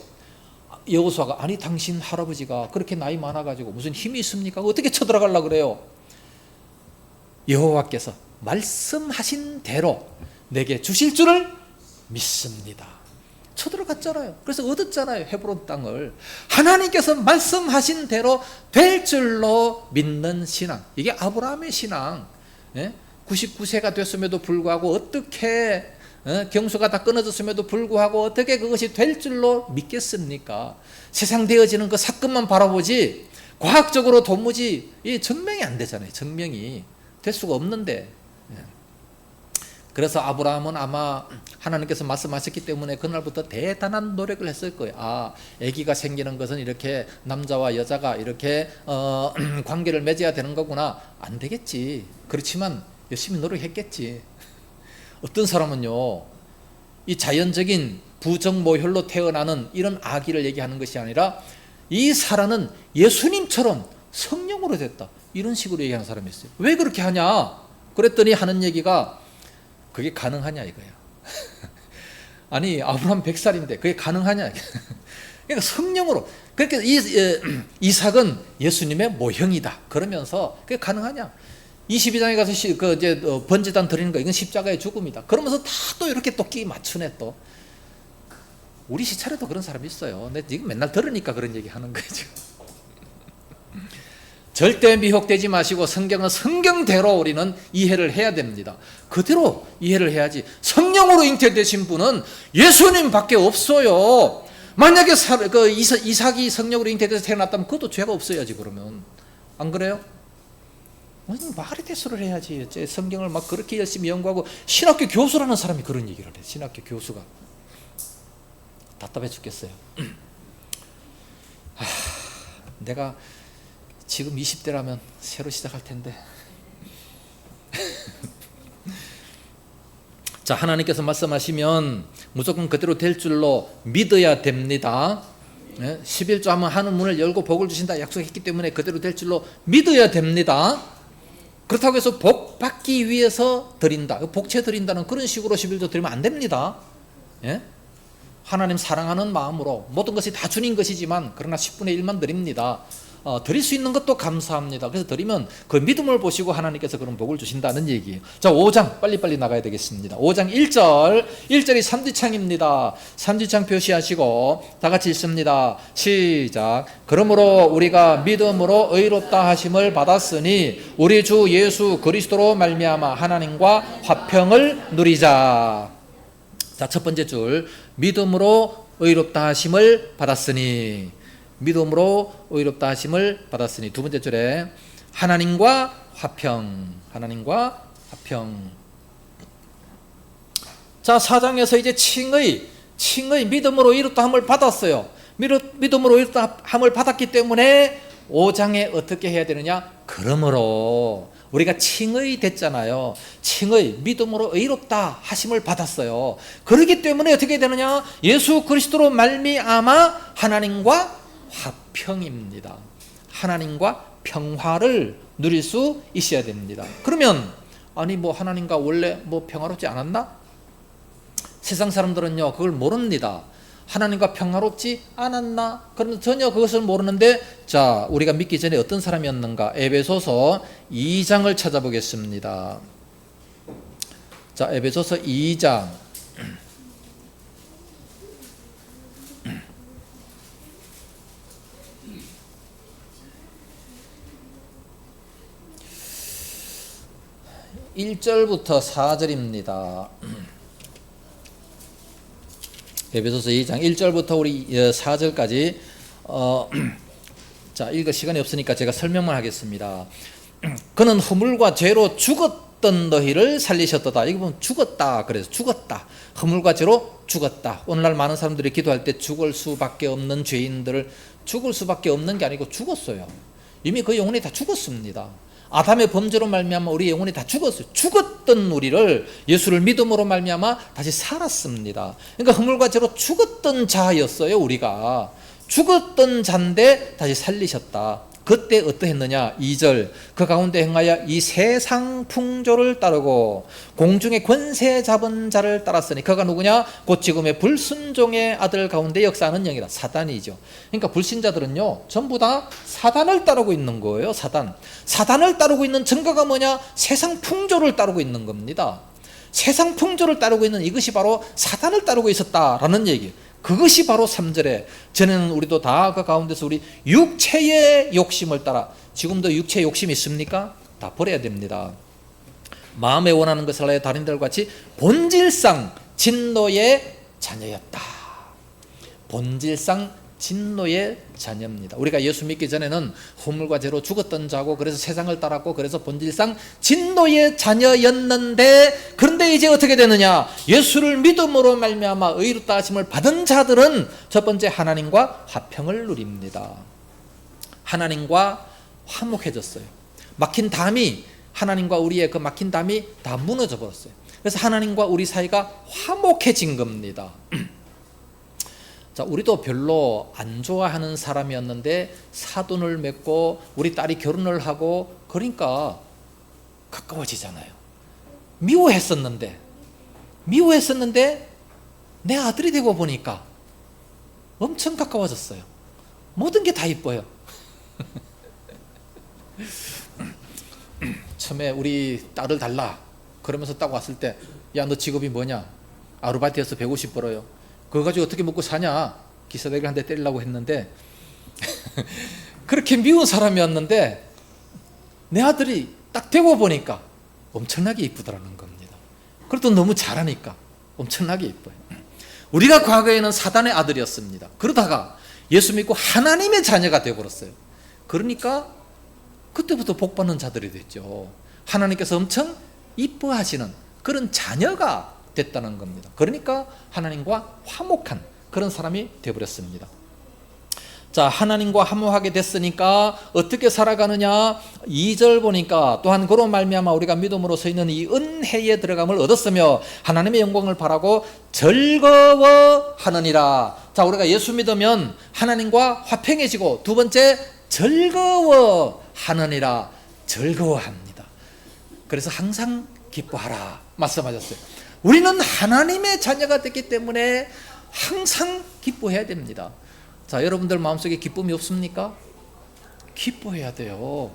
여호수아가 아니 당신 할아버지가 그렇게 나이 많아가지고 무슨 힘이 있습니까? 어떻게 쳐들어가려고 그래요? 여호와께서 말씀하신 대로 내게 주실 줄을 믿습니다. 쳐들어갔잖아요. 그래서 얻었잖아요. 헤브론 땅을. 하나님께서 말씀하신 대로 될 줄로 믿는 신앙. 이게 아브라함의 신앙. 99세가 됐음에도 불구하고 어떻게 경수가 다 끊어졌음에도 불구하고 어떻게 그것이 될 줄로 믿겠습니까? 세상 되어지는 그 사건만 바라보지 과학적으로 도무지 증명이 안 되잖아요. 증명이 될 수가 없는데. 그래서 아브라함은 아마 하나님께서 말씀하셨기 때문에 그날부터 대단한 노력을 했을 거예요. 아기가 생기는 것은 이렇게 남자와 여자가 이렇게 관계를 맺어야 되는 거구나. 안 되겠지. 그렇지만 열심히 노력했겠지. 어떤 사람은요, 이 자연적인 부정모혈로 태어나는 이런 아기를 얘기하는 것이 아니라 이 사람은 예수님처럼 성령으로 됐다. 이런 식으로 얘기하는 사람이 있어요. 왜 그렇게 하냐? 그랬더니 하는 얘기가 그게 가능하냐 이거야. 아니 아브라함 100살인데 그게 가능하냐. 그러니까 성령으로. 그러니까 이삭은 예수님의 모형이다. 그러면서 그게 가능하냐. 22장에 가서 이제 번제단 드리는 거 이건 십자가의 죽음이다. 그러면서 다 또 이렇게 또 끼 맞추네 또. 우리 시찰에도 그런 사람이 있어요. 근데 지금 맨날 들으니까 그런 얘기 하는 거죠. 절대 미혹되지 마시고 성경은 성경대로 우리는 이해를 해야 됩니다. 그대로 이해를 해야지. 성령으로 잉태되신 분은 예수님밖에 없어요. 만약에 이삭이 성령으로 잉태돼서 태어났다면 그것도 죄가 없어야지. 그러면 안 그래요? 말이 대수를 해야지. 성경을 막 그렇게 열심히 연구하고 신학교 교수라는 사람이 그런 얘기를 해. 신학교 교수가 답답해 죽겠어요. 내가 지금 20대라면 새로 시작할 텐데. 자, 하나님께서 말씀하시면 무조건 그대로 될 줄로 믿어야 됩니다. 11조 하면 하는 문을 열고 복을 주신다 약속했기 때문에 그대로 될 줄로 믿어야 됩니다. 그렇다고 해서 복 받기 위해서 드린다, 복채 드린다는 그런 식으로 11조 드리면 안 됩니다. 하나님 사랑하는 마음으로 모든 것이 다 주님 것이지만 그러나 10분의 1만 드립니다. 드릴 수 있는 것도 감사합니다. 그래서 드리면 그 믿음을 보시고 하나님께서 그런 복을 주신다는 얘기예요. 자, 5장 빨리빨리 나가야 되겠습니다. 5장 1절 1절이 삼지창입니다. 삼지창 표시하시고 다 같이 읽습니다. 시작. 그러므로 우리가 믿음으로 의롭다 하심을 받았으니 우리 주 예수 그리스도로 말미암아 하나님과 화평을 누리자. 자, 첫 번째 줄 믿음으로 의롭다 하심을 받았으니, 믿음으로 의롭다 하심을 받았으니. 두 번째 줄에 하나님과 화평, 하나님과 화평. 자, 4장에서 이제 칭의 믿음으로 의롭다 함을 받았어요. 믿음으로 의롭다 함을 받았기 때문에 5장에 어떻게 해야 되느냐? 그러므로 우리가 칭의 됐잖아요. 칭의, 믿음으로 의롭다 하심을 받았어요. 그렇기 때문에 어떻게 되느냐? 예수 그리스도로 말미암아 하나님과 화평입니다. 하나님과 평화를 누릴 수 있어야 됩니다. 그러면 아니 하나님과 원래 평화롭지 않았나? 세상 사람들은요 그걸 모릅니다. 하나님과 평화롭지 않았나? 그런데 전혀 그것을 모르는데, 자, 우리가 믿기 전에 어떤 사람이었는가? 에베소서 2장을 찾아보겠습니다. 자, 에베소서 2장. (1절부터) (4절입니다) 에베소서 2장 1절부터 우리 4절까지 자, 읽을 시간이 없으니까 제가 설명만 하겠습니다. 그는 허물과 죄로 죽었던 너희를 살리셨도다. 이거 보면 죽었다. 그래서 죽었다. 허물과 죄로 죽었다. 오늘날 많은 사람들이 기도할 때 죽을 수밖에 없는 죄인들을, 죽을 수밖에 없는 게 아니고 죽었어요. 이미 그 영혼이 다 죽었습니다. 아담의 범죄로 말미암아 우리 영혼이 다 죽었어요. 죽었던 우리를 예수를 믿음으로 말미암아 다시 살았습니다. 그러니까 허물과 죄로 죽었던 자였어요. 우리가 죽었던 자인데 다시 살리셨다. 그때 어떠했느냐? 2절 그 가운데 행하여 이 세상 풍조를 따르고 공중의 권세 잡은 자를 따랐으니 그가 누구냐? 곧 지금의 불순종의 아들 가운데 역사하는 영이다. 사단이죠. 그러니까 불신자들은요 전부 다 사단을 따르고 있는 거예요. 사단을 따르고 있는 증거가 뭐냐? 세상 풍조를 따르고 있는 겁니다. 세상 풍조를 따르고 있는 이것이 바로 사단을 따르고 있었다라는 얘기. 그것이 바로 3절에 전에는 우리도 다 그 가운데서 우리 육체의 욕심을 따라, 지금도 육체의 욕심이 있습니까? 다 버려야 됩니다. 마음에 원하는 것을 하여 다른들 같이 본질상 진노의 자녀였다. 본질상 진노의 자녀입니다. 우리가 예수 믿기 전에는 허물과 죄로 죽었던 자고 그래서 세상을 따랐고 그래서 본질상 진노의 자녀였는데, 그런데 이제 어떻게 되느냐? 예수를 믿음으로 말미암아 의롭다 하심을 받은 자들은 첫 번째 하나님과 화평을 누립니다. 하나님과 화목해졌어요. 막힌 담이, 하나님과 우리의 그 막힌 담이 다 무너져 버렸어요. 그래서 하나님과 우리 사이가 화목해진 겁니다. 자, 우리도 별로 안 좋아하는 사람이었는데 사돈을 맺고 우리 딸이 결혼을 하고 그러니까 가까워지잖아요. 미워했었는데 내 아들이 되고 보니까 엄청 가까워졌어요. 모든 게 다 이뻐요. 처음에 우리 딸을 달라 그러면서 딱 왔을 때, 야, 너 직업이 뭐냐? 아르바이트에서 150 벌어요. 그거 가지고 어떻게 먹고 사냐? 기사대를 한 대 때리려고 했는데 그렇게 미운 사람이었는데 내 아들이 딱 되고 보니까 엄청나게 이쁘더라는 겁니다. 그래도 너무 잘하니까 엄청나게 이뻐요. 우리가 과거에는 사단의 아들이었습니다. 그러다가 예수 믿고 하나님의 자녀가 되어버렸어요. 그러니까 그때부터 복받는 자들이 됐죠. 하나님께서 엄청 이뻐하시는 그런 자녀가 됐다는 겁니다. 그러니까 하나님과 화목한 그런 사람이 되어버렸습니다. 자, 하나님과 화목하게 됐으니까 어떻게 살아가느냐? 2절 보니까 또한 그로 말미암아 우리가 믿음으로 서 있는 이 은혜에 들어감을 얻었으며 하나님의 영광을 바라고 즐거워하느니라. 자, 우리가 예수 믿으면 하나님과 화평해지고, 두 번째 즐거워하느니라. 즐거워합니다. 그래서 항상 기뻐하라 말씀하셨어요. 우리는 하나님의 자녀가 됐기 때문에 항상 기뻐해야 됩니다. 자, 여러분들 마음속에 기쁨이 없습니까? 기뻐해야 돼요.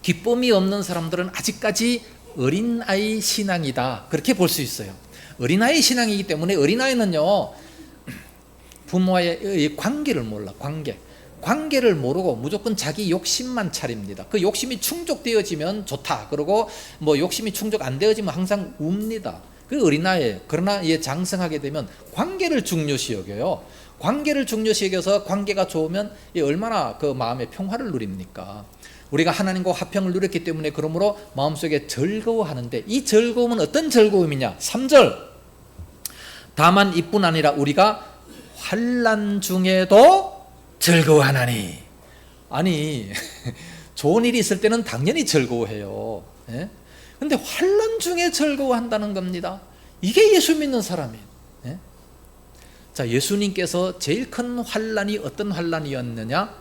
기쁨이 없는 사람들은 아직까지 어린아이 신앙이다, 그렇게 볼 수 있어요. 어린아이 신앙이기 때문에, 어린아이는요 부모와의 관계를 몰라. 관계를 모르고 무조건 자기 욕심만 차립니다. 그 욕심이 충족되어지면 좋다 그러고, 뭐 욕심이 충족 안 되어지면 항상 웁니다. 그 어린아이. 그러나 이게 장성하게 되면 관계를 중요시 여겨요. 관계를 중요시 여겨서 관계가 좋으면 얼마나 그 마음의 평화를 누립니까? 우리가 하나님과 화평을 누렸기 때문에 그러므로 마음속에 즐거워하는데, 이 즐거움은 어떤 즐거움이냐? 3절 다만 이뿐 아니라 우리가 환난 중에도 즐거워하나니. 아니 좋은 일이 있을 때는 당연히 즐거워해요. 그런데 환난 중에 즐거워한다는 겁니다. 이게 예수 믿는 사람이에요. 자, 예수님께서 제일 큰 환난이 어떤 환난이었느냐?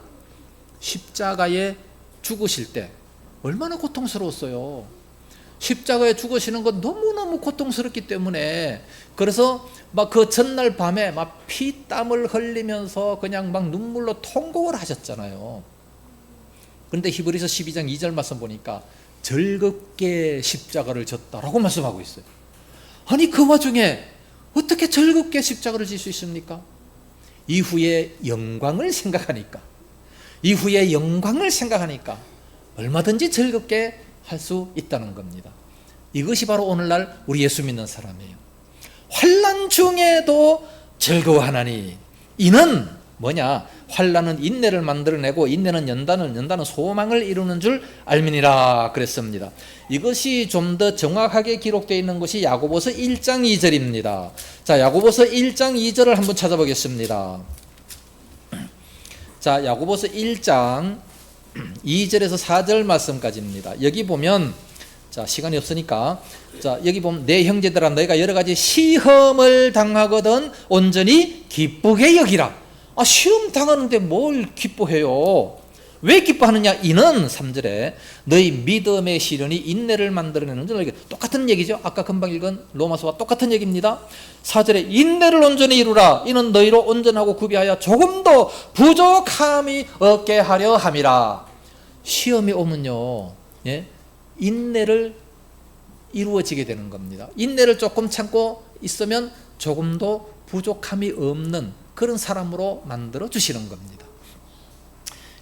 십자가에 죽으실 때 얼마나 고통스러웠어요. 십자가에 죽으시는 건 너무너무 고통스럽기 때문에, 그래서 막 그 전날 밤에 막 피땀을 흘리면서 그냥 막 눈물로 통곡을 하셨잖아요. 그런데 히브리서 12장 2절 말씀 보니까 즐겁게 십자가를 졌다라고 말씀하고 있어요. 아니, 그 와중에 어떻게 즐겁게 십자가를 질 수 있습니까? 이후의 영광을 생각하니까 얼마든지 즐겁게 할 수 있다는 겁니다. 이것이 바로 오늘날 우리 예수 믿는 사람이에요. 환난 중에도 즐거워하나니. 이는 뭐냐? 환난은 인내를 만들어내고 인내는 연단은 소망을 이루는 줄 알미니라 그랬습니다. 이것이 좀 더 정확하게 기록되어 있는 것이 야고보서 1장 2절입니다. 자, 야고보서 1장 2절을 한번 찾아보겠습니다. 자, 야고보서 1장 2절에서 4절 말씀까지입니다. 여기 보면, 자, 시간이 없으니까, 자, 여기 보면 내 형제들아 너희가 여러 가지 시험을 당하거든 온전히 기쁘게 여기라. 아, 시험 당하는데 뭘 기뻐해요? 왜 기뻐하느냐? 이는 3절에 너희 믿음의 시련이 인내를 만들어내는 줄. 똑같은 얘기죠. 아까 금방 읽은 로마서와 똑같은 얘기입니다. 4절에 인내를 온전히 이루라. 이는 너희로 온전하고 구비하여 조금 더 부족함이 없게 하려 함이라. 시험이 오면요, 예? 인내를 이루어지게 되는 겁니다. 인내를 조금 참고 있으면 조금도 부족함이 없는 그런 사람으로 만들어 주시는 겁니다.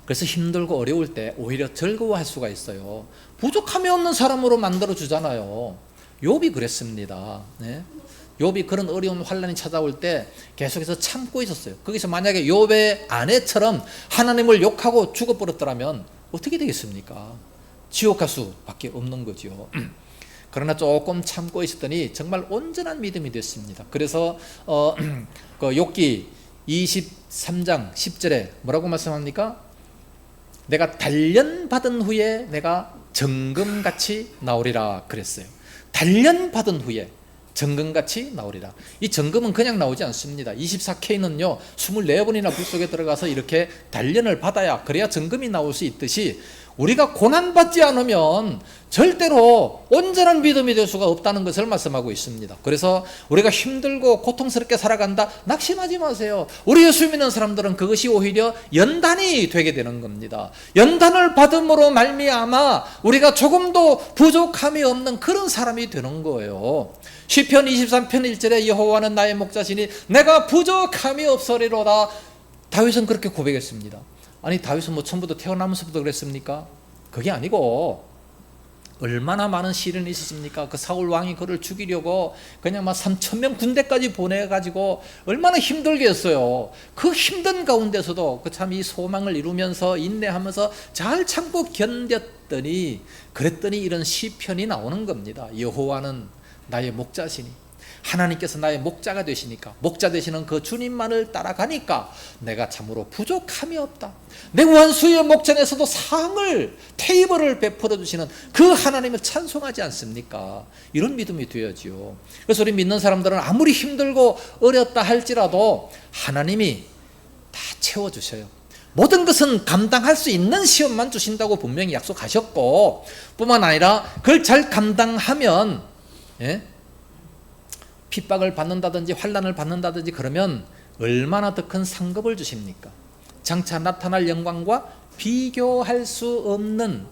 그래서 힘들고 어려울 때 오히려 즐거워할 수가 있어요. 부족함이 없는 사람으로 만들어 주잖아요. 욥이 그랬습니다. 네? 욥이 그런 어려운 환난이 찾아올 때 계속해서 참고 있었어요. 거기서 만약에 욥의 아내처럼 하나님을 욕하고 죽어버렸더라면 어떻게 되겠습니까? 지옥 갈 수밖에 없는 거죠. 그러나 조금 참고 있었더니 정말 온전한 믿음이 됐습니다. 그래서 그 욥기 23장 10절에 뭐라고 말씀합니까? 내가 단련받은 후에 내가 정금같이 나오리라 그랬어요. 단련받은 후에 정금같이 나오리라. 이 정금은 그냥 나오지 않습니다. 24K는요 24번이나 불 속에 들어가서 이렇게 단련을 받아야, 그래야 정금이 나올 수 있듯이 우리가 고난받지 않으면 절대로 온전한 믿음이 될 수가 없다는 것을 말씀하고 있습니다. 그래서 우리가 힘들고 고통스럽게 살아간다, 낙심하지 마세요. 우리 예수 믿는 사람들은 그것이 오히려 연단이 되게 되는 겁니다. 연단을 받음으로 말미암아 우리가 조금도 부족함이 없는 그런 사람이 되는 거예요. 시편 23편 1절에 여호와는 나의 목자시니 내가 부족함이 없으리로다. 다윗은 그렇게 고백했습니다. 아니, 다윗은 뭐 처음부터 태어나면서부터 그랬습니까? 그게 아니고 얼마나 많은 시련이 있었습니까? 그 사울 왕이 그를 죽이려고 그냥 막 3,000명 군대까지 보내가지고 얼마나 힘들게 했어요. 그 힘든 가운데서도 그 참 이 소망을 이루면서 인내하면서 잘 참고 견뎠더니, 그랬더니 이런 시편이 나오는 겁니다. 여호와는 나의 목자시니, 하나님께서 나의 목자가 되시니까, 목자 되시는 그 주님만을 따라가니까 내가 참으로 부족함이 없다. 내 원수의 목전에서도 상을, 테이블을 베풀어 주시는 그 하나님을 찬송하지 않습니까? 이런 믿음이 되어지요. 그래서 우리 믿는 사람들은 아무리 힘들고 어렵다 할지라도 하나님이 다 채워주셔요. 모든 것은 감당할 수 있는 시험만 주신다고 분명히 약속하셨고, 뿐만 아니라 그걸 잘 감당하면, 예? 핍박을 받는다든지 환난을 받는다든지 그러면 얼마나 더 큰 상급을 주십니까? 장차 나타날 영광과 비교할 수 없는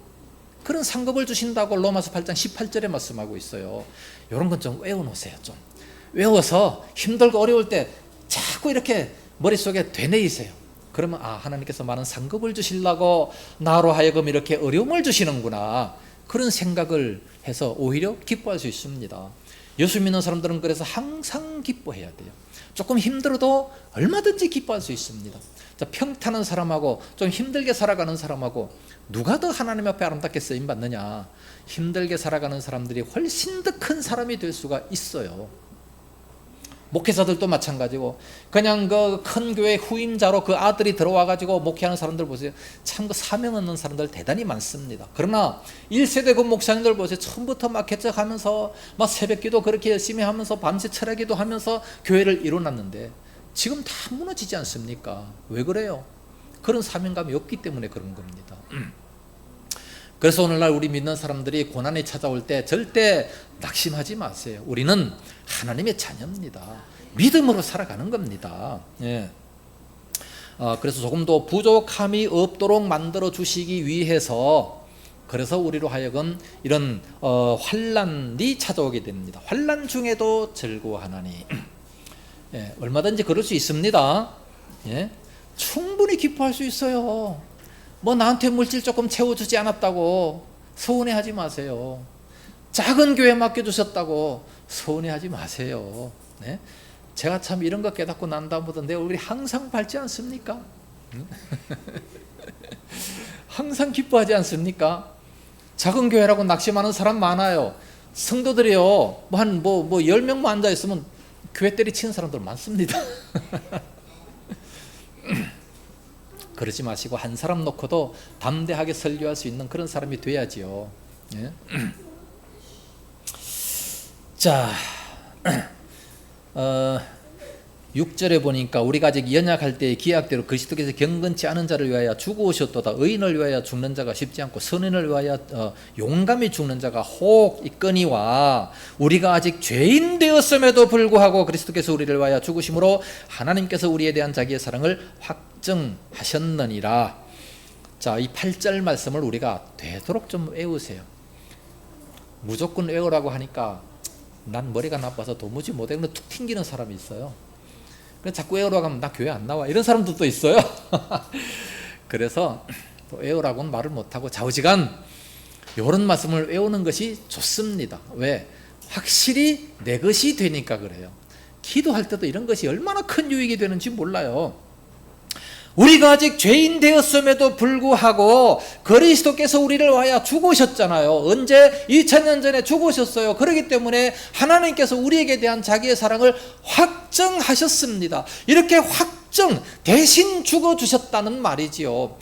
그런 상급을 주신다고 로마서 8장 18절에 말씀하고 있어요. 이런 건 좀 외워놓으세요. 좀 외워서 힘들고 어려울 때 자꾸 이렇게 머릿속에 되뇌이세요. 그러면 하나님께서 많은 상급을 주시려고 나로 하여금 이렇게 어려움을 주시는구나, 그런 생각을 해서 오히려 기뻐할 수 있습니다. 예수 믿는 사람들은 그래서 항상 기뻐해야 돼요. 조금 힘들어도 얼마든지 기뻐할 수 있습니다. 자, 평탄한 사람하고 좀 힘들게 살아가는 사람하고 누가 더 하나님 앞에 아름답게 쓰임받느냐? 힘들게 살아가는 사람들이 훨씬 더 큰 사람이 될 수가 있어요. 목회자들도 마찬가지고, 그냥 그 큰 교회 후임자로 그 아들이 들어와가지고 목회하는 사람들 보세요. 참 그 사명 없는 사람들 대단히 많습니다. 그러나 1세대 그 목사님들 보세요. 처음부터 막 개척하면서 막 새벽기도 그렇게 열심히 하면서 밤새 철야기도 하면서 교회를 이뤄놨는데 지금 다 무너지지 않습니까? 왜 그래요? 그런 사명감이 없기 때문에 그런 겁니다. 그래서 오늘날 우리 믿는 사람들이 고난이 찾아올 때 절대 낙심하지 마세요. 우리는 하나님의 자녀입니다. 믿음으로 살아가는 겁니다. 예. 그래서 조금 더 부족함이 없도록 만들어 주시기 위해서, 그래서 우리로 하여금 이런 환난이 찾아오게 됩니다. 환난 중에도 즐거워하나니. 예, 얼마든지 그럴 수 있습니다. 예, 충분히 기뻐할 수 있어요. 뭐 나한테 물질 조금 채워주지 않았다고 서운해하지 마세요. 작은 교회 맡겨주셨다고 서운해하지 마세요. 네? 제가 참 이런 거 깨닫고 난 다음부터 내 얼굴이 항상 밝지 않습니까? 항상 기뻐하지 않습니까? 작은 교회라고 낙심하는 사람 많아요. 성도들이요, 한 10명만 앉아있으면 교회 때리치는 사람들 많습니다. 그러지 마시고 한 사람 놓고도 담대하게 설교할 수 있는 그런 사람이 돼야지요. 예? 자, 6절에 보니까 우리가 아직 연약할 때의 기약대로 그리스도께서 경건치 않은 자를 위하여 죽으셨도다. 의인을 위하여 죽는 자가 쉽지 않고 선인을 위하여 용감히 죽는 자가 혹 있거니와, 우리가 아직 죄인 되었음에도 불구하고 그리스도께서 우리를 위하여 죽으심으로 하나님께서 우리에 대한 자기의 사랑을 확증하셨느니라. 자, 이 8절 말씀을 우리가 되도록 좀 외우세요. 무조건 외우라고 하니까 난 머리가 나빠서 도무지 못해. 근데 툭 튕기는 사람이 있어요. 그래서 자꾸 외우라고 하면 나 교회 안 나와, 이런 사람도 또 있어요. 그래서 또 외우라고는 말을 못하고 좌우지간 이런 말씀을 외우는 것이 좋습니다. 왜? 확실히 내 것이 되니까 그래요. 기도할 때도 이런 것이 얼마나 큰 유익이 되는지 몰라요. 우리가 아직 죄인 되었음에도 불구하고 그리스도께서 우리를 위하여 죽으셨잖아요. 언제? 2000년 전에 죽으셨어요. 그렇기 때문에 하나님께서 우리에게 대한 자기의 사랑을 확증하셨습니다. 이렇게 확증, 대신 죽어주셨다는 말이지요.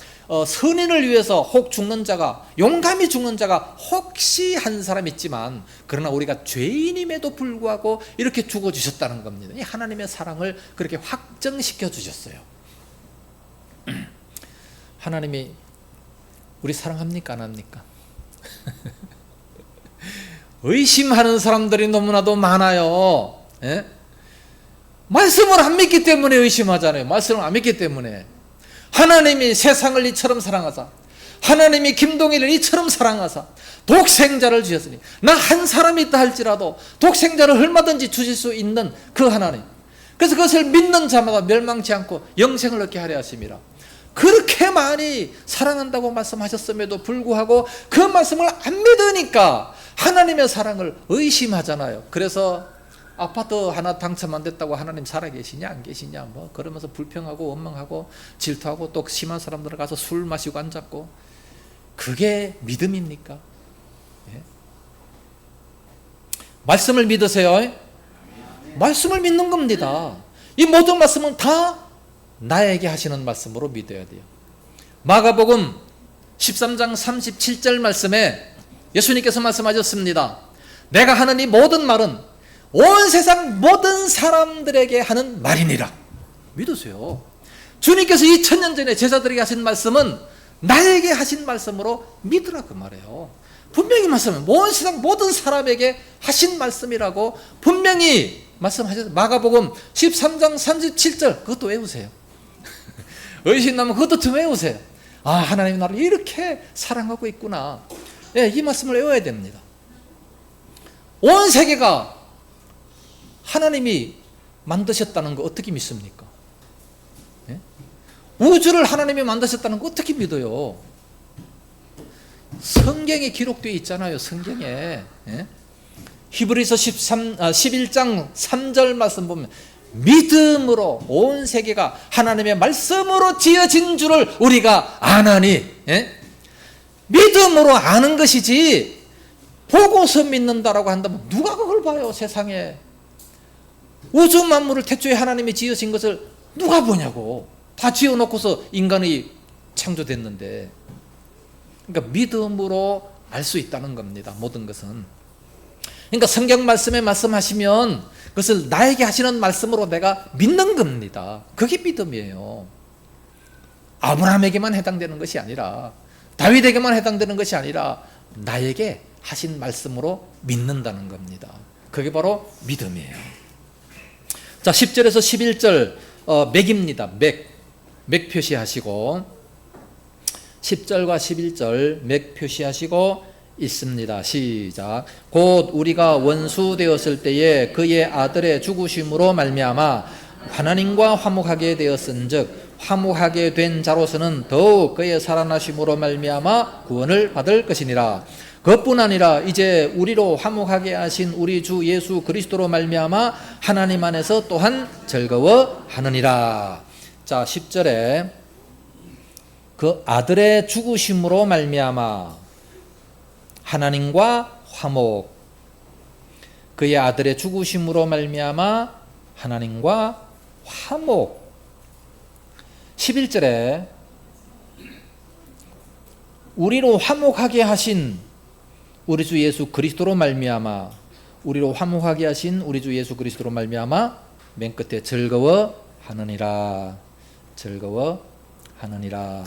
선인을 위해서 혹 죽는 자가, 용감히 죽는 자가 혹시 한 사람 있지만, 그러나 우리가 죄인임에도 불구하고 이렇게 죽어주셨다는 겁니다. 이 하나님의 사랑을 그렇게 확증시켜 주셨어요. 하나님이 우리 사랑합니까? 안 합니까? 의심하는 사람들이 너무나도 많아요. 예? 말씀을 안 믿기 때문에 의심하잖아요. 말씀을 안 믿기 때문에. 하나님이 세상을 이처럼 사랑하사, 하나님이 김동일을 이처럼 사랑하사 독생자를 주셨으니, 나 한 사람이 있다 할지라도 독생자를 얼마든지 주실 수 있는 그 하나님, 그래서 그것을 믿는 자마다 멸망치 않고 영생을 얻게 하려 하심이라. 그렇게 많이 사랑한다고 말씀하셨음에도 불구하고 그 말씀을 안 믿으니까 하나님의 사랑을 의심하잖아요. 그래서 아파트 하나 당첨 안 됐다고 하나님 살아계시냐 안 계시냐 뭐 그러면서 불평하고 원망하고 질투하고, 또 심한 사람들 가서 술 마시고 앉았고, 그게 믿음입니까? 예? 말씀을 믿으세요. 말씀을 믿는 겁니다. 이 모든 말씀은 다 나에게 하시는 말씀으로 믿어야 돼요. 마가복음 13장 37절 말씀에 예수님께서 말씀하셨습니다. 내가 하는 이 모든 말은 온 세상 모든 사람들에게 하는 말이니라. 믿으세요. 주님께서 2000년 전에 제자들에게 하신 말씀은 나에게 하신 말씀으로 믿으라 그 말이에요. 분명히 말씀은 온 세상 모든 사람에게 하신 말씀이라고 분명히 말씀하셨어요. 마가복음 13장 37절 그것도 외우세요. 의심나면 그것도 좀 외우세요. 아, 하나님이 나를 이렇게 사랑하고 있구나. 예, 이 말씀을 외워야 됩니다. 온 세계가 하나님이 만드셨다는 거 어떻게 믿습니까? 예? 우주를 하나님이 만드셨다는 거 어떻게 믿어요? 성경에 기록되어 있잖아요. 성경에. 예? 히브리서 11장 3절 말씀 보면 믿음으로 온 세계가 하나님의 말씀으로 지어진 줄을 우리가 아나니. 예? 믿음으로 아는 것이지 보고서 믿는다라고 한다면 누가 그걸 봐요? 세상에 우주 만물을 태초에 하나님이 지으신 것을 누가 보냐고. 다 지어놓고서 인간이 창조됐는데. 그러니까 믿음으로 알 수 있다는 겁니다. 모든 것은. 그러니까 성경 말씀에 말씀하시면 그것을 나에게 하시는 말씀으로 내가 믿는 겁니다. 그게 믿음이에요. 아브라함에게만 해당되는 것이 아니라, 다윗에게만 해당되는 것이 아니라 나에게 하신 말씀으로 믿는다는 겁니다. 그게 바로 믿음이에요. 자, 10절에서 11절 맥입니다. 맥 표시하시고 10절과 11절 맥 표시하시고 있습니다. 시작. 곧 우리가 원수 되었을 때에 그의 아들의 죽으심으로 말미암아 하나님과 화목하게 되었은즉 화목하게 된 자로서는 더욱 그의 살아나심으로 말미암아 구원을 받을 것이니라. 그것뿐 아니라 이제 우리로 화목하게 하신 우리 주 예수 그리스도로 말미암아 하나님 안에서 또한 즐거워하느니라. 자, 10절에 그 아들의 죽으심으로 말미암아 하나님과 화목, 그의 아들의 죽으심으로 말미암아 하나님과 화목. 11절에 우리로 화목하게 하신 우리 주 예수 그리스도로 말미암아, 우리로 화목하게 하신 우리 주 예수 그리스도로 말미암아 맨 끝에 즐거워하느니라. 즐거워하느니라.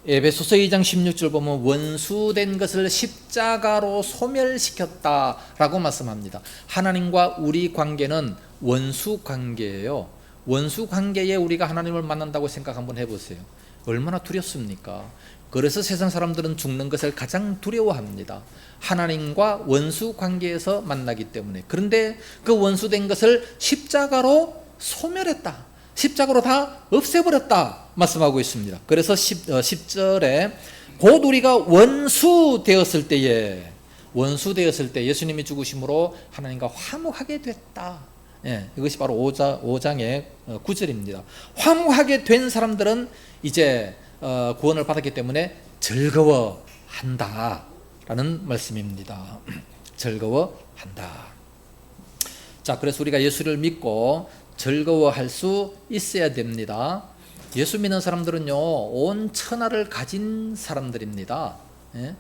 에베소서 2장 16절 보면 원수된 것을 십자가로 소멸시켰다라고 말씀합니다. 하나님과 우리 관계는 원수 관계예요. 원수 관계에 우리가 하나님을 만난다고 생각 한번 해보세요. 얼마나 두렵습니까? 그래서 세상 사람들은 죽는 것을 가장 두려워합니다. 하나님과 원수 관계에서 만나기 때문에. 그런데 그 원수된 것을 십자가로 소멸했다. 십자가로 다 없애버렸다 말씀하고 있습니다. 그래서 10절에 곧 우리가 원수 되었을 때에 예수님이 죽으심으로 하나님과 화목하게 됐다. 예, 이것이 바로 5장의 9절입니다. 화목하게 된 사람들은 이제 구원을 받았기 때문에 즐거워한다 라는 말씀입니다. 즐거워한다. 자, 그래서 우리가 예수를 믿고 즐거워할 수 있어야 됩니다. 예수 믿는 사람들은요, 온 천하를 가진 사람들입니다. 예?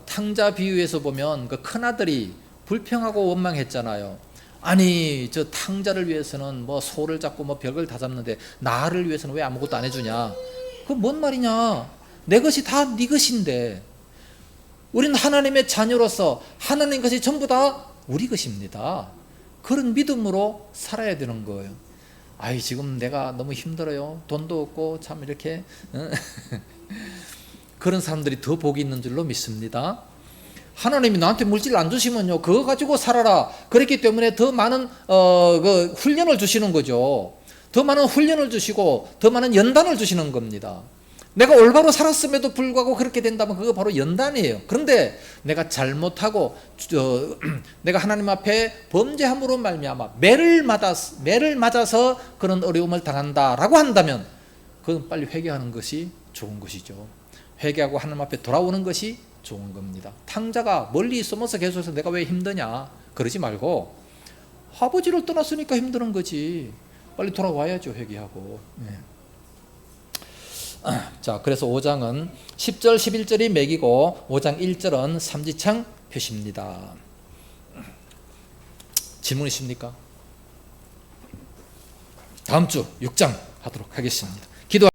탕자 비유에서 보면 그 큰아들이 불평하고 원망했잖아요. 아니, 저 탕자를 위해서는 뭐 소를 잡고 뭐 벽을 다 잡는데 나를 위해서는 왜 아무것도 안 해주냐? 그 뭔 말이냐? 내 것이 다 네 것인데. 우리는 하나님의 자녀로서 하나님 것이 전부 다 우리 것입니다. 그런 믿음으로 살아야 되는 거예요. 아이, 지금 내가 너무 힘들어요. 돈도 없고 참 이렇게 그런 사람들이 더 복이 있는 줄로 믿습니다. 하나님이 나한테 물질 안 주시면요, 그거 가지고 살아라. 그렇기 때문에 더 많은 그 훈련을 주시는 거죠. 더 많은 훈련을 주시고 더 많은 연단을 주시는 겁니다. 내가 올바로 살았음에도 불구하고 그렇게 된다면 그거 바로 연단이에요. 그런데 내가 잘못하고 내가 하나님 앞에 범죄함으로 말미암아 매를 맞아서 그런 어려움을 당한다라고 한다면 그건 빨리 회개하는 것이 좋은 것이죠. 회개하고 하나님 앞에 돌아오는 것이 좋은 겁니다. 탕자가 멀리 있으면서 계속해서 내가 왜 힘드냐 그러지 말고 아버지를 떠났으니까 힘드는 거지. 빨리 돌아와야죠. 회개하고. 네. 자, 그래서 5장은 10절 11절이 맥이고 5장 1절은 삼지창 표시입니다. 질문 있습니까? 다음 주 6장 하도록 하겠습니다.